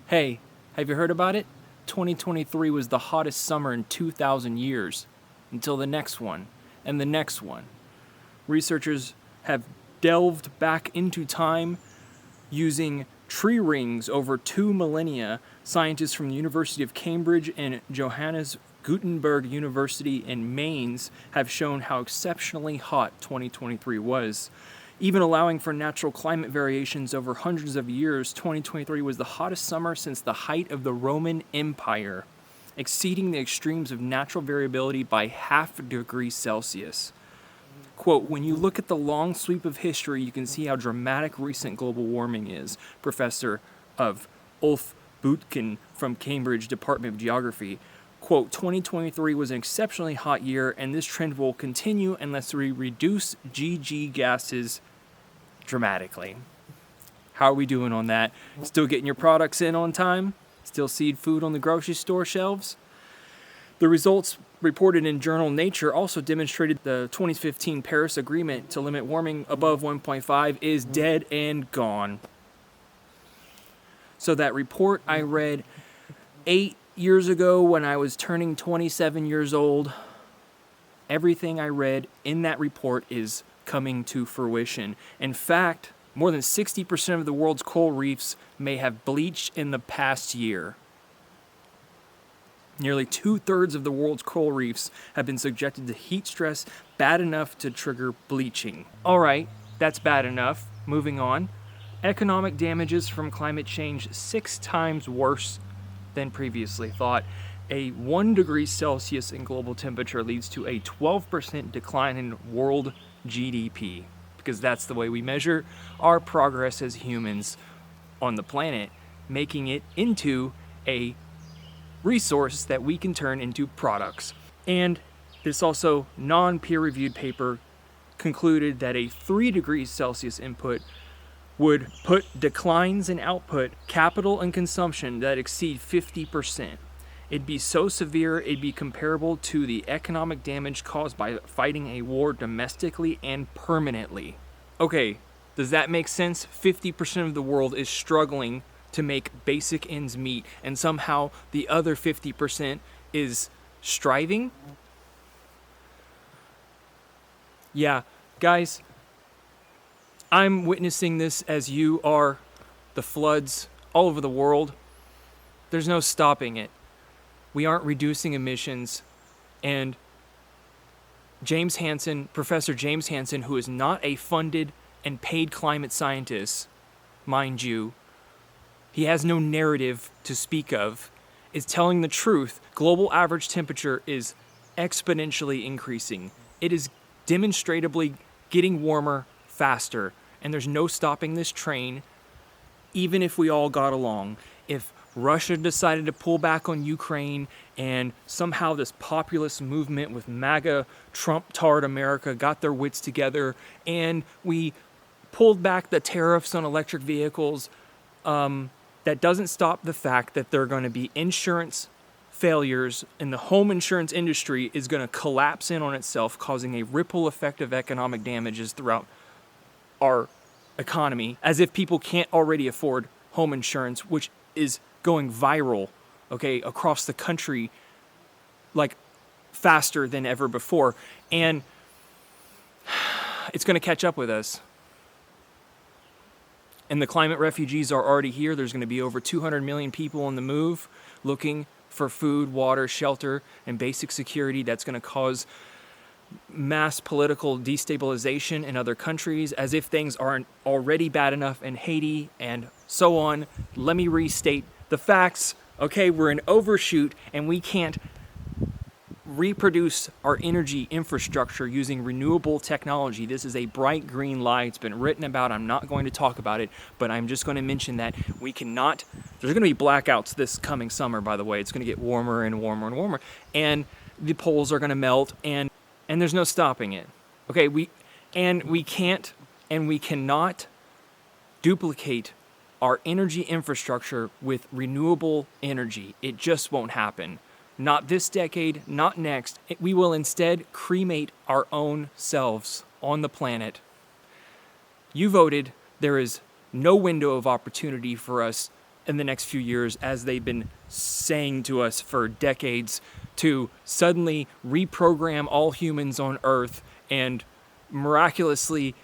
Hey, have you heard about it? 2023 was the hottest summer in 2,000 years. Until the next one, and the next one. Researchers have delved back into time using tree rings over 2 millennia. Scientists from the University of Cambridge and Johannes Gutenberg University in Mainz have shown how exceptionally hot 2023 was. Even allowing for natural climate variations over hundreds of years, 2023 was the hottest summer since the height of the Roman Empire, exceeding the extremes of natural variability by half a degree Celsius. Quote, when you look at the long sweep of history, you can see how dramatic recent global warming is, Professor of Ulf Butkin from Cambridge Department of Geography. Quote, 2023 was an exceptionally hot year, and this trend will continue unless we reduce GG gases dramatically. How are we doing on that? Still getting your products in on time? Still seeing food on the grocery store shelves? The results reported in journal Nature also demonstrated the 2015 Paris Agreement to limit warming above 1.5 is dead and gone. So that report I read 8 years ago when I was turning 27 years old, everything I read in that report is coming to fruition. In fact, more than 60% of the world's coral reefs may have bleached in the past year. Nearly 2/3 of the world's coral reefs have been subjected to heat stress bad enough to trigger bleaching. All right, that's bad enough. Moving on. Economic damages from climate change 6 times worse than previously thought. A 1 degree Celsius in global temperature leads to a 12% decline in world GDP, because that's the way we measure our progress as humans on the planet, making it into a resource that we can turn into products. And this also non-peer-reviewed paper concluded that a 3 degrees Celsius input would put declines in output, capital, and consumption that exceed 50%. It'd be so severe, it'd be comparable to the economic damage caused by fighting a war domestically and permanently. Okay, does that make sense? 50% of the world is struggling to make basic ends meet, and somehow the other 50% is striving? Yeah, guys, I'm witnessing this as you are. The floods all over the world. There's no stopping it. We aren't reducing emissions, and James Hansen, Professor James Hansen, who is not a funded and paid climate scientist, mind you, he has no narrative to speak of, is telling the truth. Global average temperature is exponentially increasing. It is demonstrably getting warmer faster, and there's no stopping this train, even if we all got along. If Russia decided to pull back on Ukraine, and somehow this populist movement with MAGA, Trump-tard America got their wits together, and we pulled back the tariffs on electric vehicles, that doesn't stop the fact that there are going to be insurance failures, and the home insurance industry is going to collapse in on itself, causing a ripple effect of economic damages throughout our economy, as if people can't already afford home insurance, which is going viral, okay, across the country, like faster than ever before. And it's going to catch up with us. And the climate refugees are already here. There's going to be over 200 million people on the move looking for food, water, shelter, and basic security. That's going to cause mass political destabilization in other countries, as if things aren't already bad enough in Haiti and so on. Let me restate the facts. Okay, we're in overshoot, and we can't reproduce our energy infrastructure using renewable technology. This is a bright green lie. It's been written about. I'm not going to talk about it, but I'm just going to mention that we cannot. There's going to be blackouts this coming summer, by the way. It's going to get warmer and warmer and warmer, and the poles are going to melt, and there's no stopping it. Okay, we can't and we cannot duplicate our energy infrastructure with renewable energy. It just won't happen. Not this decade, not next. We will instead cremate our own selves on the planet. You voted. There is no window of opportunity for us in the next few years, as they've been saying to us for decades, to suddenly reprogram all humans on Earth and miraculously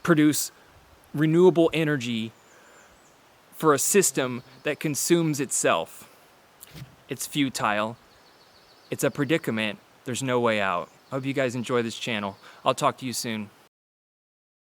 produce renewable energy for a system that consumes itself. It's futile. It's a predicament. There's no way out. I hope you guys enjoy this channel. I'll talk to you soon.